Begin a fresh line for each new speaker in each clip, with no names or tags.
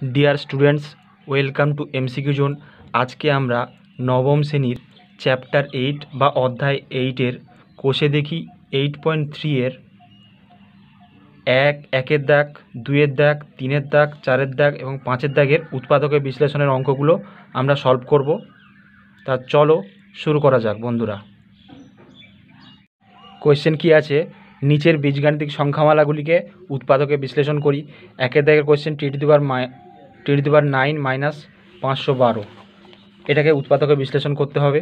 Dear students, welcome to MCQ zone. আজকে আমরা নবম শ্রেণীর চ্যাপ্টার 8 বা অধ্যায় 8-এর কোষে দেখি 8.3 এর একের দাগ, 2-এর দাগ, 3-এর দাগ, 4-এর দাগ এবং 5-এর দাগের উৎপাদকের বিশ্লেষণের অঙ্কগুলো আমরা সলভ করব। তা চলো শুরু করা যাক বন্ধুরা। কোয়েশ্চেন কি আছে, নিচের বীজগাণিতিক সংখ্যামালাগুলিকে উৎপাদকে বিশ্লেষণ করি। একের দাগের question T to the power 9 minus 512, এটাকে উৎপাদকে বিশ্লেষণ করতে হবে।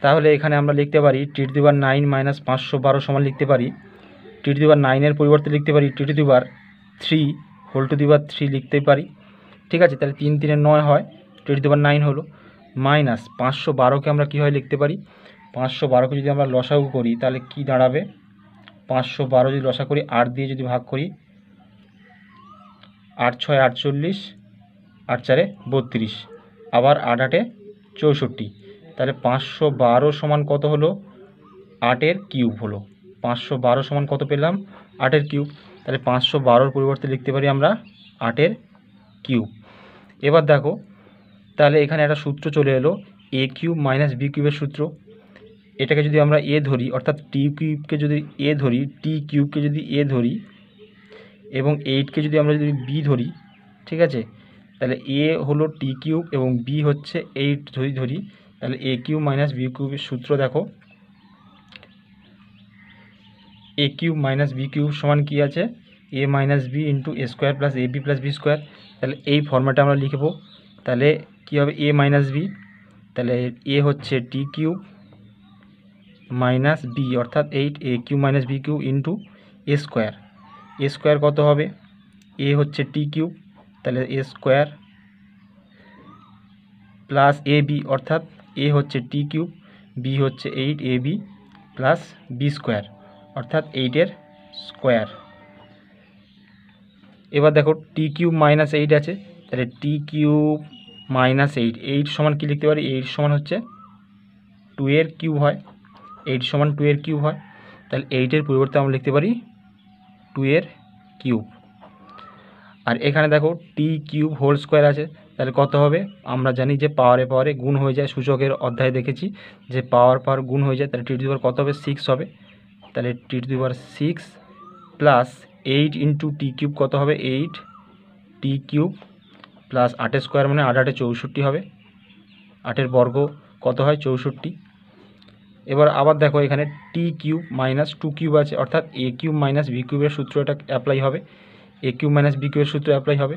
তাহলে এখানে আমরা লিখতে পারি T to the power 9 minus 512 সমান লিখতে পারি টি টু দি পাওয়ার 9-এর পরিবর্তে লিখতে পারি T to the power 3 whole to the power 3 লিখতে পারি। ঠিক আছে, তাহলে 3 3 9 হয়, টি টু দি পাওয়ার 9 হলো, মাইনাস 512কে আমরা কীভাবে লিখতে পারি, 512কে যদি আমরা লসাগু করি তাহলে কি দাঁড়াবে, 512 যদি লসা করি 8 দিয়ে যদি ভাগ করি, 8 6 48, 8 4 32, আবার 8 8 64, তাহলে 512 সমান কত হলো, 8-এর কিউব হলো। 512 সমান কত পেলাম, 8-এর কিউব। তাহলে 512-র পরিবর্তে লিখতে পারি আমরা 8-এর কিউব। এবার দেখো, তাহলে এখানে একটা সূত্র চলে এলো, এ কিউব মাইনাস বি কিউবের সূত্র। এটাকে যদি আমরা এ ধরি, অর্থাৎ টি কিউবকে যদি এ ধরি, টি কিউবকে যদি এ ধরি এবং 8কে যদি আমরা যদি বি ধরি, ঠিক আছে, তাহলে এ হলো টি কিউব এবং বি হচ্ছে 8 যদি ধরি, তাহলে এ কিউব মাইনাস বি কিউবের সূত্র দেখো, A cube minus B cube সমান কী আছে, A minus B into A square plus A B plus B square. তাহলে এই ফর্ম্যাটে আমরা লিখব। তাহলে কী হবে, এ মাইনাস বি, তাহলে এ হচ্ছে টি কিউব মাইনাস বি অর্থাৎ 8, A cube minus B cube into A square. A square কত হবে, এ হচ্ছে টি কিউব, তাহলে A square plus A B অর্থাৎ এ হচ্ছে টি কিউব, বি হচ্ছে 8 A B plus B square অর্থাৎ 8-এর স্কোয়ার। এবার দেখো টি কিউব মাইনাস 8 আছে, তাহলে টি কিউব মাইনাস 8 সমান কী লিখতে পারি, 8 সমান হচ্ছে 2-এর কিউব হয়, 8 সমান 2-এর কিউব হয়। তাহলে 8-এর পরিবর্তে আমরা লিখতে পারি 2-এর কিউব। আর এখানে দেখো টি কিউব হোল স্কোয়ার আছে, তাহলে কত হবে, আমরা জানি যে পাওয়ারে পাওয়ারে গুণ হয়ে যায়, সূচকের অধ্যায়ে দেখেছি যে পাওয়ার পাওয়ার গুণ হয়ে যায়, তাহলে টি টু দি পাওয়ার কত হবে, 6 হবে। তাহলে T to the power 6 plus 8 into T cube কত হবে, 8 টি কিউব প্লাস 8-এর স্কোয়ার মানে 8 8 64 হবে, 8-এর বর্গ কত হয়, 64। এবার আবার দেখো এখানে টি কিউব মাইনাস 2 কিউব আছে, অর্থাৎ এ কিউব মাইনাস বি কিউবের সূত্র এটা অ্যাপ্লাই হবে, এ কিউব মাইনাস বি কিউবের সূত্র অ্যাপ্লাই হবে।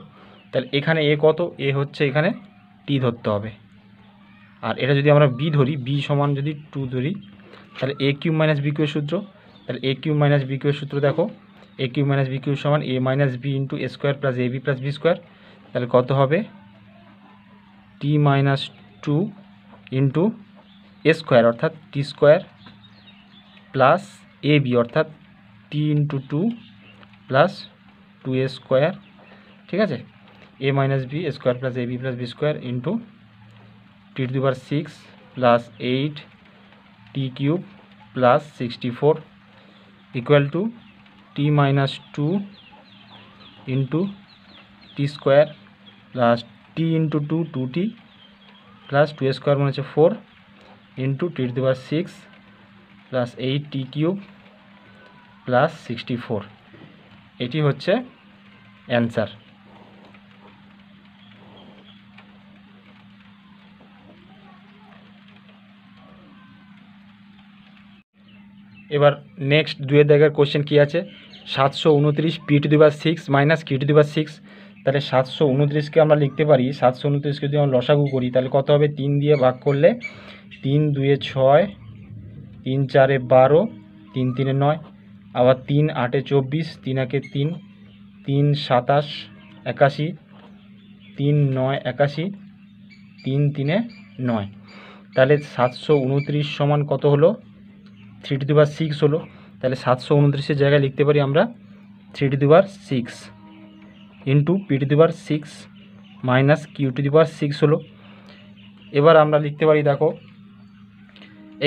তাহলে এখানে এ কত, এ হচ্ছে এখানে টি ধরতে হবে। আর এটা যদি আমরা বি ধরি, বি সমান যদি 2 ধরি, তাহলে এ কিউব মাইনাস বি কিউবের সূত্র, তাহলে এ কিউব মাইনাস বি কিউবের সূত্র দেখো, A cube minus B cube সমান A minus B into A square plus A B plus B square. তাহলে কত হবে, T minus 2 into A square অর্থাৎ T square plus A B অর্থাৎ T into 2 plus 2a square. ঠিক আছে, A minus B square plus A B plus B square into T to the power 6 plus 8 T cube plus 64 equal two T minus 2 into T square plus T into 2 2t plus 2a square মানে হচ্ছে 4 into T to the power 6 plus 8 T cube plus 64। এটি হচ্ছে answer. এবার next 2-এর দাগের question কী আছে, 729 P to the power 6 minus Q to the power 6। তাহলে 729কে আমরা লিখতে পারি, 729কে যদি আমরা লসাগু করি তাহলে কত হবে, 3 দিয়ে ভাগ করলে 3 2 6, 3 4 12, 3 3 9, আবার 3 8 24, 3 1 3, 3 27 81, 3 9 81, 3 3 9। তাহলে 729 সমান কত হলো, 3 টু দি পাওয়ার 6 হলো। তাহলে 729-এর জায়গায় লিখতে পারি আমরা 3 to the power 6 into P to the power 6 minus Q to the power 6 হলো। এবার আমরা লিখতে পারি, দেখো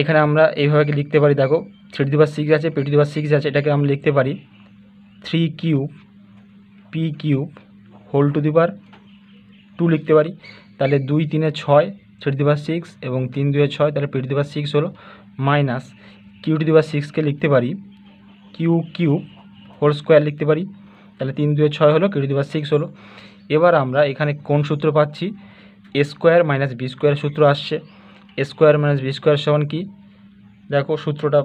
এখানে আমরা এইভাবে লিখতে পারি, দেখো 3 টু দি পাওয়ার 6 আছে, পি টু দি পাওয়ার 6 আছে, এটাকে আমরা লিখতে পারি 3 cube P cube whole to the power 2 লিখতে পারি। তাহলে 2 3 6 3^6 এবং 3 2 6, তাহলে p^6 হলো মাইনাস q^6কে লিখতে পারি q³ হোল স্কোয়ার লিখতে পারি। তাহলে 3 2 6 হলো, q^6 হলো। এবার আমরা এখানে কোন সূত্র পাচ্ছি? a square minus B square সূত্র আসছে। a square minus B square সমান কি? দেখো সূত্রটা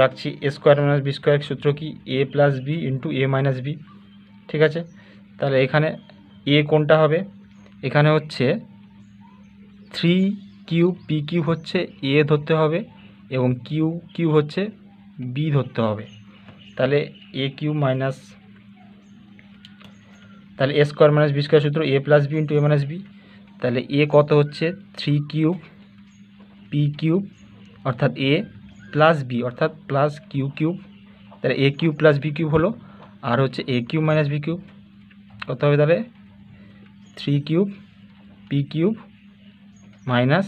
রাখছি। a square minus B square সূত্র কি? a plus B into A minus B. ঠিক আছে, তাহলে এখানে a কোনটা হবে? এখানে হচ্ছে 3 p³ হচ্ছে a ধরতে হবে এবং q³ হচ্ছে b ধরতে হবে। তাহলে a³ মাইনাস, তাহলে a square minus B square সূত্র a plus B into A minus B. তাহলে a কত হচ্ছে? 3³ p³ অর্থাৎ a প্লাস বি অর্থাৎ প্লাস q³। তাহলে a³ প্লাস b³ হলো, আর হচ্ছে a³ মাইনাস b³ কত হবে? তাহলে 3³ p³ মাইনাস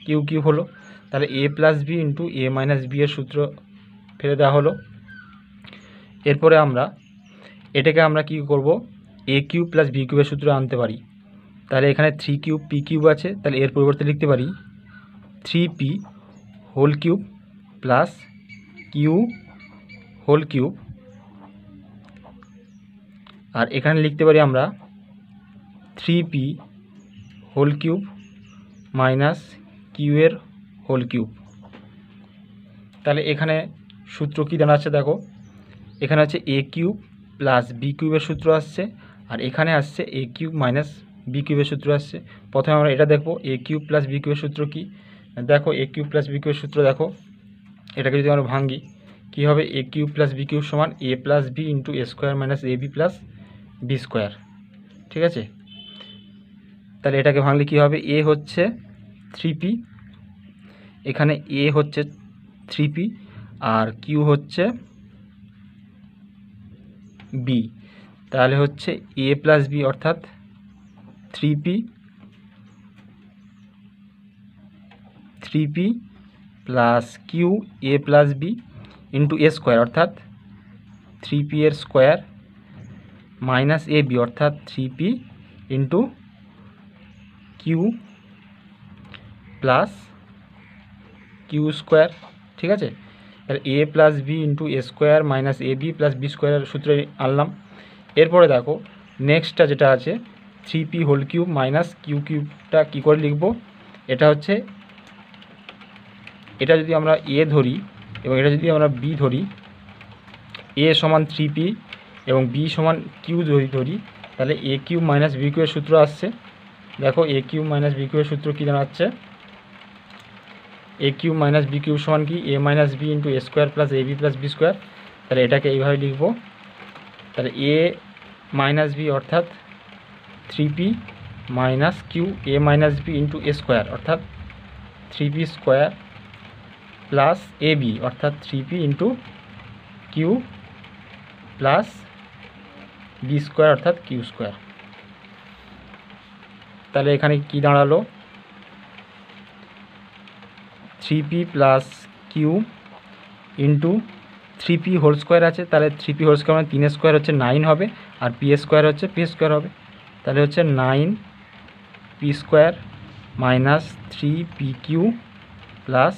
q³ হলো। তাহলে a plus B into A minus B এর সূত্র ফেলে দেওয়া হলো। এরপরে আমরা এটাকে আমরা কি করব? a³ প্লাস b³ এর সূত্র আনতে পারি। তাহলে এখানে 3³ p³ আছে, তাহলে এর পরিবর্তে লিখতে পারি 3p whole cube plus q whole cube. আর এখানে লিখতে পারি আমরা 3p whole cube minus q এর হোল কিউব। তাহলে এখানে সূত্র কী দাঁড়াচ্ছে? দেখো এখানে হচ্ছে a³ প্লাস b³ এর সূত্র আসছে, আর এখানে আসছে a³ মাইনাস b³ এর সূত্র আসছে। প্রথমে আমরা এটা দেখব a³ প্লাস b³ এর সূত্র কি। দেখো a³ প্লাস b³ এর সূত্র দেখো, এটাকে যদি আমরা ভাঙি কী হবে? a³ প্লাস b³ সমান a plus B into A square minus A B plus B square. ঠিক আছে, তাহলে এটাকে ভাঙলে কী হবে? a হচ্ছে 3p, এখানে a হচ্ছে 3p আর q হচ্ছে b। তাহলে হচ্ছে a প্লাস বি অর্থাৎ 3p plus Q a plus B into A square অর্থাৎ 3p এর স্কোয়ার মাইনাস এ বি অর্থাৎ 3p into Q plus Q square. ঠিক আছে, তাহলে a plus B into A square minus A B plus B স্কোয়ারের সূত্রে আনলাম। এরপরে দেখো নেক্সটটা যেটা আছে 3p whole cube minus q³ কী করে লিখব? এটা হচ্ছে, এটা যদি আমরা a ধরি এবং এটা যদি আমরা b ধরি, a সমান 3p এবং b সমান q যদি ধরি, তাহলে a³ মাইনাস b³ এর সূত্র আসছে। দেখো a³ মাইনাস b³ এর সূত্র কী দাঁড়াচ্ছে? a³ মাইনাস b³ সমান কি? a minus B into A square plus A B plus B square. তাহলে এটাকে এইভাবে লিখব। তাহলে a মাইনাস বি অর্থাৎ 3p minus Q a minus B into A square অর্থাৎ 3p square plus A B অর্থাৎ 3p into Q plus B square অর্থাৎ Q square. তাহলে এখানে কি দাঁড়ালো? 3p plus Q into 3p whole square আছে, তাহলে 3p হোল স্কোয়ার মানে 3 স্কোয়ার হচ্ছে 9 হবে, আর p স্কোয়ার হচ্ছে p স্কোয়ার হবে। তাহলে হচ্ছে 9p square minus 3pq plus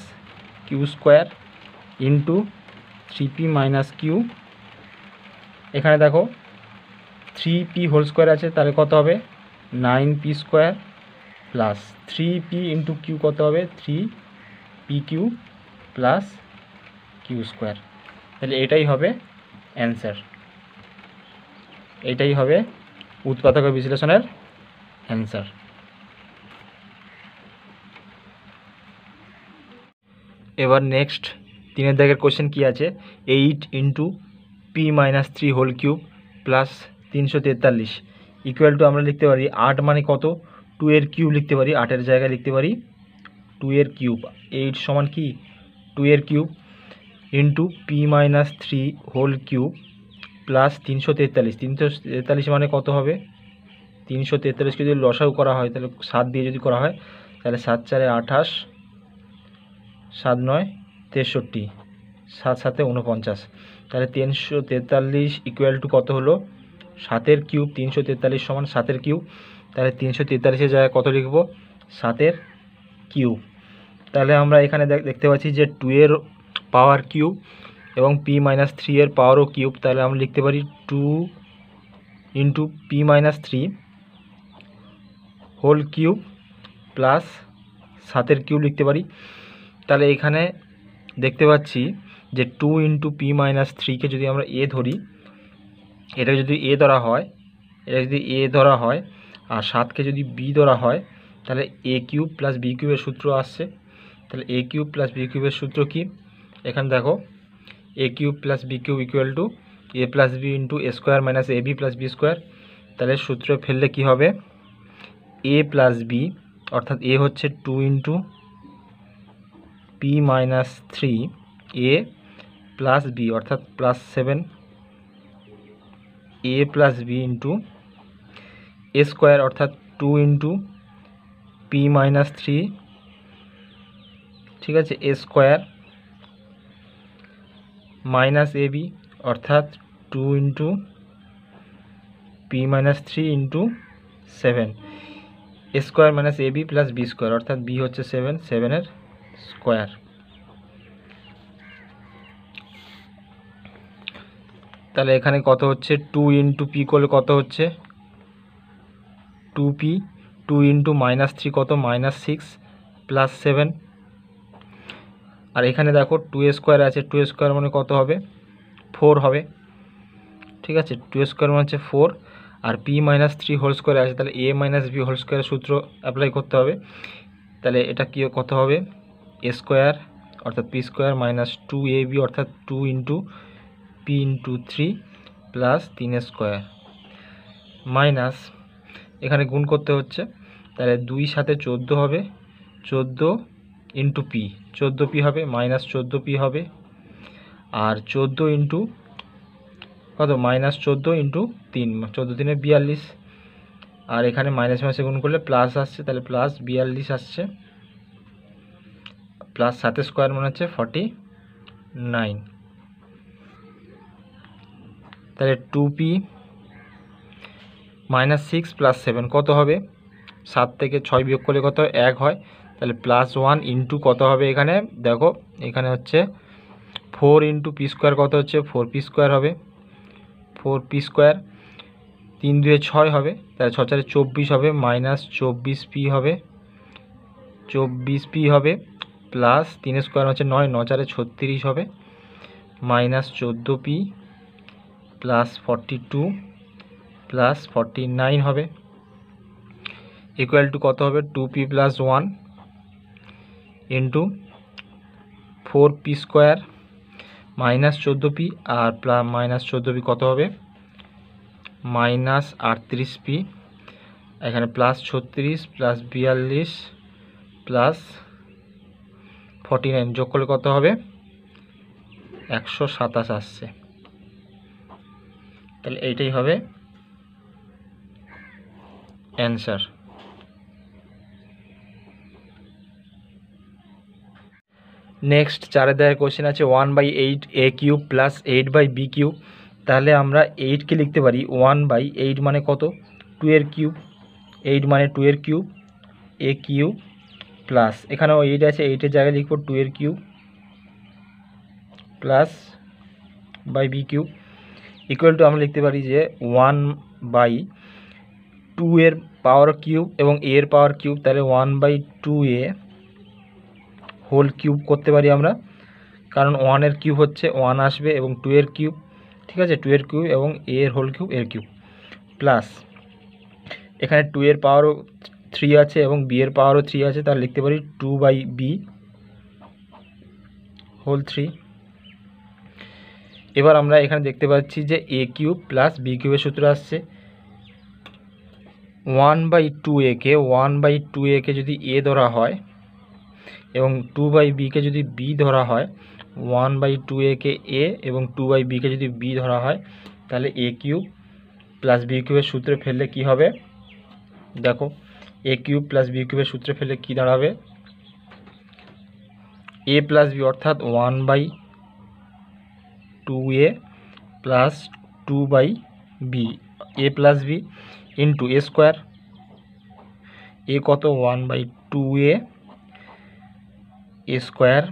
Q square into 3p minus Q. এখানে দেখো 3p হোল স্কোয়ার আছে, তাহলে কত হবে? 9p square plus 3p into Q কত হবে? 3pq plus Q square. তাহলে এটাই হবে অ্যান্সার, এইটাই হবে উৎপাদক বিশ্লেষণের অ্যান্সার। এবার নেক্সট 3 দাগের কোশ্চেন কি আছে? 8 into p minus 3 whole cube plus 343 equal to আমরা লিখতে পারি 8 মানে কত? 2 এর কিউব লিখতে পারি, 8-এর জায়গায় লিখতে পারি 2 এর কিউব। 8 সমান কি? 2 এর cube into p minus 3 whole cube plus 343। 343 মানে কত হবে? 343কে যদি লসাগু করা হয়, তাহলে 7 দিয়ে যদি করা হয়, তাহলে 7 4 28, 7 9 63, 7 7 49। তাহলে 343 ইকুয়াল টু কত হলো? 7 কিউব 343 সমান 7 কিউব, তাহলে 343-এর জায়গায় কত লিখব? 7 কিউব। তাহলে আমরা এখানে দেখতে পাচ্ছি যে 2 পাওয়ার কিউব এবং p-3 পাওয়ারও কিউব, তাহলে আমরা লিখতে পারি 2 × p-3 whole cube plus 7 cube লিখতে পারি। তাহলে এখানে দেখতে পাচ্ছি যে 2 × p-3 যদি আমরা a ধরি, এটা যদি a ধরা হয়, আর 7কে যদি b ধরা হয়, তাহলে a কিউব প্লাস b কিউবের সূত্র আসছে। তাহলে a কিউব প্লাস b কিউবের সূত্র কি? এখানে দেখো, a cube plus b cube equal two a plus b into a square minus ab plus b square. তাহলে সূত্র ফেললে কি হবে? a প্লাস b, অর্থাৎ a হচ্ছে 2 × p-3 a প্লাস b অর্থাৎ plus 7 a plus b into a square অর্থাৎ 2 × p-3, ঠিক আছে, a স্কোয়ার মাইনাস ab অর্থাৎ 2 × p-3 into 7 a square minus ab plus b square অর্থাৎ b হচ্ছে 7-এর স্কোয়ার। তাহলে এখানে কত হচ্ছে? 2 × p করলে কত হচ্ছে? 2p, 2 × -3 কত? -6 প্লাস 7। আর এখানে দেখো 2a স্কোয়ার আছে, 2a স্কোয়ার মানে কত হবে? 4 হবে, ঠিক আছে, 2a স্কোয়ার মানে হচ্ছে 4। আর p-3 হোল স্কোয়ার আছে, তাহলে a মাইনাস b হোল স্কোয়ারের সূত্র অ্যাপ্লাই করতে হবে। তাহলে এটা কি কত হবে? a স্কোয়ার অর্থাৎ p স্কোয়ার মাইনাস 2ab অর্থাৎ 2 × p-3 প্লাস 3 স্কোয়ার মাইনাস, এখানে গুণ করতে হচ্ছে, তাহলে 2 সাথে 14 হবে, 14 × p 14p হবে, মাইনাস 14p হবে, আর 14 × কত? মাইনাস 14 × 3, 14×3 = 42, আর এখানে মাইনাস মাইনাসে গুণ করলে প্লাস আসছে, তাহলে প্লাস 42 আসছে, প্লাস 7 স্কোয়ার মানে হচ্ছে 49। তাহলে 2p -6 প্লাস 7 কত হবে? 7 থেকে 6 বিয়োগ করলে কত? 1 হয়, তাহলে প্লাস 1 ইন্টু কত হবে? এখানে দেখো, এখানে হচ্ছে 4 × p স্কোয়ার কত হচ্ছে? 4p স্কোয়ার হবে, 4p স্কোয়ার, 3 2 6 হবে, তাহলে 6 4 24 হবে, মাইনাস 24p হবে, 24p হবে, প্লাস 3 স্কোয়ার হচ্ছে 9, 9 4 36 হবে, মাইনাস 14p প্লাস 42 প্লাস 49 হবে, ইকুয়াল টু কত হবে? 2p plus 1 into 4p square minus 14p আর মাইনাস 14p কত হবে? মাইনাস 38p, এখানে প্লাস 36 প্লাস 42 প্লাস 49 যোগ করলে কত হবে? 127 আসছে। তাহলে এইটাই হবে অ্যান্সার। নেক্সট 4 দাগের কোশ্চেন আছে 1/8 a cube plus 8/b cube. তাহলে আমরা 8কে লিখতে পারি 1/8 মানে কত? 2 এর কিউব, 8 মানে 2 এর কিউব, a কিউব প্লাস, এখানেও 8 আছে, 8-এর জায়গায় লিখব 2 এর cube plus by b cube equal to আমরা লিখতে পারি যে 1/2 এর পাওয়ার কিউব এবং a এর পাওয়ার কিউব, তাহলে 1/2a হোল কিউব করতে পারি আমরা, কারণ 1 এর কিউব হচ্ছে 1 আসবে এবং 2 এর কিউব, ঠিক আছে, 2 এর কিউব এবং a এর হোল কিউব এর কিউব প্লাস, এখানে 2 এর পাওয়ারও 3 আছে এবং b এর পাওয়ারও 3 আছে, তাহলে লিখতে পারি 2/b হোল 3। এবার আমরা এখানে দেখতে পাচ্ছি যে a কিউব প্লাস b কিউবের সূত্র আসছে। 1/2a কে যদি a ধরা হয় এবং 2/b কে যদি b ধরা হয়, 1/2a কে a এবং 2/b কে যদি b ধরা হয়, তাহলে a কিউব প্লাস b কিউবের সূত্রে ফেললে কি হবে? দেখো, a কিউব প্লাস b কিউবের সূত্রে ফেললে কি দাঁড়াবে? a প্লাস b অর্থাৎ 1/2a plus 2/b A plus B into A square, এ কত 1/2a A square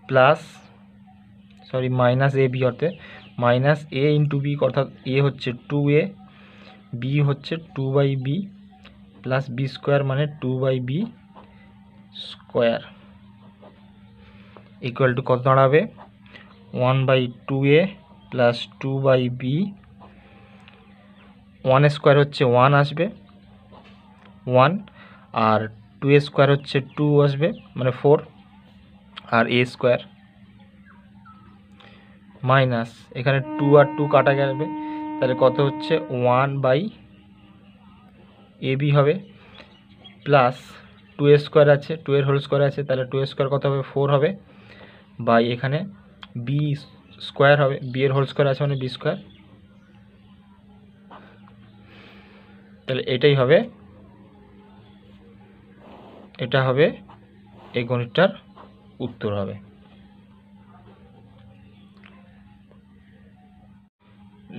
plus minus A B, অর্থাৎ মাইনাস এ ইন্টু বি, অর্থাৎ এ হচ্ছে 2a, বি হচ্ছে 2/b প্লাস বি স্কোয়ার মানে 2/b স্কোয়ার ইকুয়াল টু কত দাঁড়াবে 1/2a plus 2/b, 1 square হচ্ছে 1 আসবে 1, আর 2a স্কোয়ার হচ্ছে 2 আসবে মানে 4, আর a স্কোয়ার মাইনাস এখানে 2 আর 2 কাটা যাবে, তাহলে কত হচ্ছে 1/ab হবে প্লাস 2a স্কোয়ার আছে, 2 এর হোল স্কোয়ার আছে, তাহলে 2a স্কোয়ার কত হবে 4 হবে, বাই এখানে বি স্কোয়ার হবে, বি এর হোল স্কোয়ার আছে মানে বি স্কোয়ার, তাহলে এটাই হবে, এটা হবে এই গণিতটার উত্তর হবে।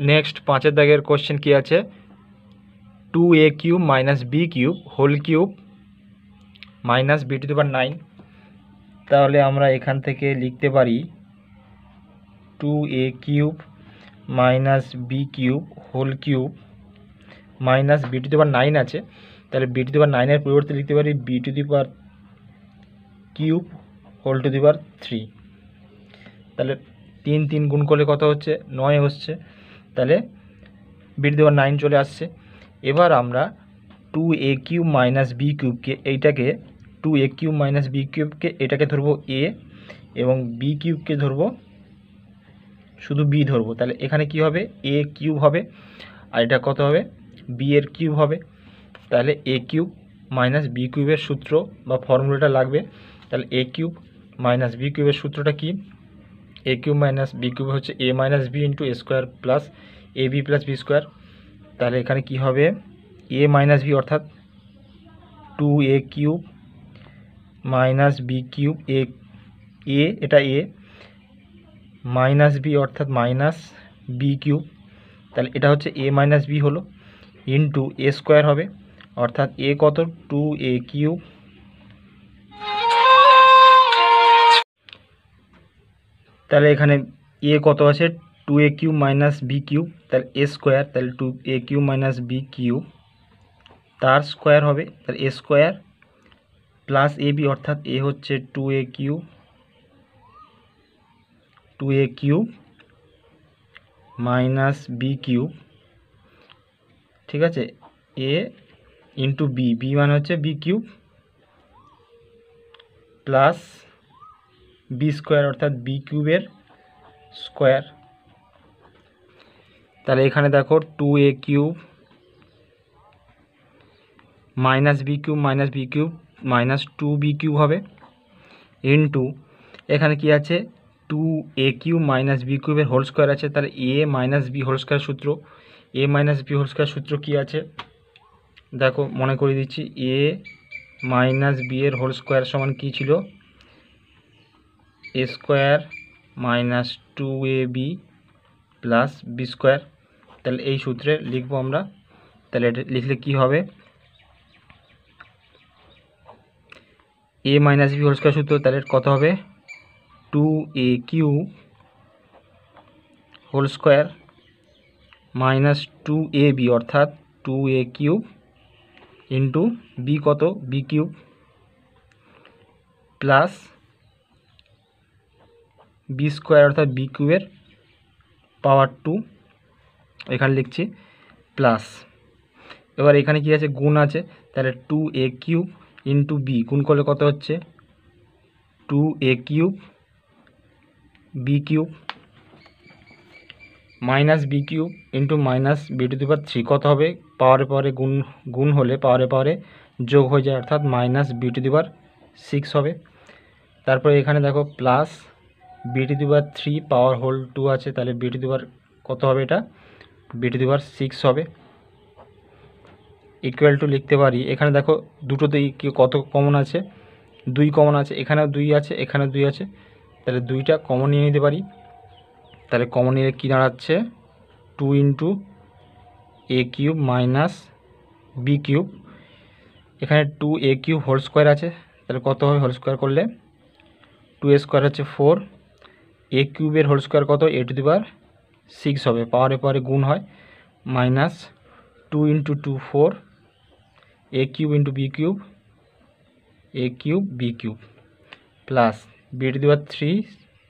নেক্সট 5 দাগের কোশ্চেন কি আছে, 2a³ minus b³ whole cube minus b⁹ তাহলে আমরা এখান থেকে লিখতে পারি 2a³ minus b³ whole cube minus b⁹ আছে, তাহলে b⁹ এর পরিবর্তে লিখতে পারি b³ whole to the power 3, তাহলে 3 গুণ করলে কত হচ্ছে 9 হচ্ছে, তাহলে b⁹ চলে আসছে। এবার আমরা 2a³ মাইনাস b³ এইটাকে 2a³ মাইনাস b³ এটাকে ধরবো a এবং b³ ধরবো শুধু b ধরবো, তাহলে এখানে কি হবে a³ হবে আর এটা কত হবে b এর কিউব হবে, তাহলে a³ মাইনাস b³ এর সূত্র বা ফর্মুলাটা লাগবে, তাহলে a³ মাইনাস b³ এর সূত্রটা কি, a³ মাইনাস b³ হচ্ছে a minus b into a square plus ab plus b square, তাহলে এখানে কি হবে a মাইনাস b অর্থাৎ 2a³ মাইনাস b³ a এটা a মাইনাস b অর্থাৎ মাইনাস b³, তাহলে এটা হচ্ছে a মাইনাস b হলো ইন্টু a স্কোয়ার হবে, অর্থাৎ a কত 2a³, তাহলে এখানে a কত আছে 2a³ মাইনাস b³, তাহলে a স্কোয়ার, তাহলে 2a³ মাইনাস b³ তার স্কোয়ার হবে, তাহলে a স্কোয়ার প্লাস ab অর্থাৎ a হচ্ছে 2a³ মাইনাস b³ ঠিক আছে, a ইন্টু b, b মানে হচ্ছে b³ প্লাস b স্কোয়ার অর্থাৎ b³ এর স্কোয়ার, তাহলে এখানে দেখো 2a³ minus b³ minus b³ minus 2b³ হবে ইন্টু এখানে কি আছে 2a³ মাইনাস b³ এর হোল স্কোয়ার আছে, তাহলে a minus b whole square সূত্র, a minus b whole square সূত্র কি আছে দেখো মনে করে দিচ্ছি, a মাইনাস b এর হোল স্কোয়ার সমান কি ছিল a square minus 2ab plus b square, তাহলে এই সূত্রে লিখবো আমরা, তাহলে এটা লিখলে কি হবে a minus b whole square সূত্র, তাহলে কত হবে 2a³ whole square minus 2ab অর্থাৎ 2a³ ইন্টু b কত b³ প্লাস b স্কোয়ার অর্থাৎ b³ এর পাওয়ার 2, এখানে লিখছি প্লাস, এবার এখানে কি আছে গুণ আছে, তাহলে 2a³ ইন্টু b গুণ করলে কত হচ্ছে 2a³ b³ minus b³ into minus b⁵ কত হবে পাওয়ারে পাওয়ারে গুণ হলে পাওয়ারে পাওয়ারে যোগ হয়ে যায় অর্থাৎ মাইনাস b⁵ হবে, তারপরে এখানে দেখো প্লাস b⁵ পাওয়ার হোল 2 আছে, তাহলে b⁵ কত হবে এটা b⁵ হবে ইকুয়াল টু লিখতে পারি, এখানে দেখো দুটোতেই কত কমন আছে 2 কমন আছে, এখানেও 2 আছে এখানেও 2 আছে, তাহলে 2টা কমন নিয়ে নিতে পারি, তাহলে কমন নিলে কী দাঁড়াচ্ছে টু ইন্টু এ কিউব মাইনাস বি কিউব, এখানে two A cube whole square আছে, তাহলে কত হবে হোল স্কোয়ার করলে, টু এ স্কোয়ার হচ্ছে 4, এ কিউবের হোল স্কোয়ার কত এ টু দি পাওয়ার 6 হবে, পাওয়ারে পাওয়ারে গুণ হয়, minus two into two 4, A cube into B cube, A cube B cube, plus B to the power 3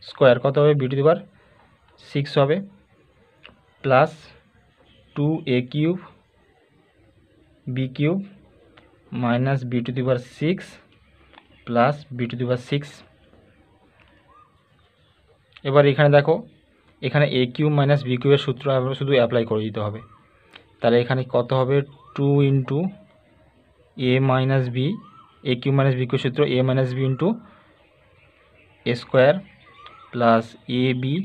square কত হবে বি টু দি পাওয়ার 6 হবে, plus two A cube B cube minus B to the power 6 plus B to the power 6। এবার এখানে দেখো, এখানে এ cube minus B কিউবের সূত্র আমরা শুধু অ্যাপ্লাই করে দিতে হবে, তাহলে এখানে কত হবে two into A minus B, A cube minus B cube সূত্র A minus B into A square plus A B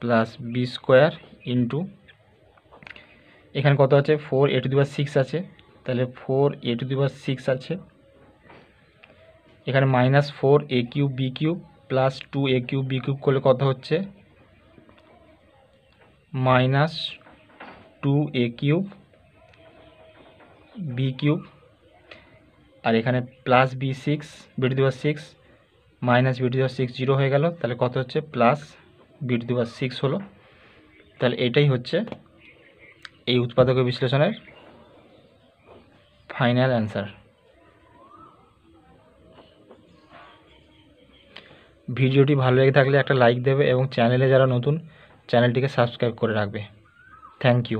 plus B square into, এখানে কত আছে 4 এ টু দি পাওয়ার 6 আছে, তাহলে 4 এ টু দি পাওয়ার 6 আছে, এখানে minus 4 A cube B cube plus two A cube B cube করলে কত হচ্ছে minus two A cube B cube, আর এখানে plus B 6 B to the power 6 minus B to the power 6 zero হয়ে গেল, তাহলে কত হচ্ছে plus B to the power 6 হলো। তাহলে এটাই হচ্ছে এই উৎপাদক বিশ্লেষণের ফাইনাল অ্যান্সার। ভিডিওটি ভালো লেগে থাকলে একটা লাইক দেবে এবং চ্যানেলে যারা নতুন চ্যানেলটিকে সাবস্ক্রাইব করে রাখবে। Thank you.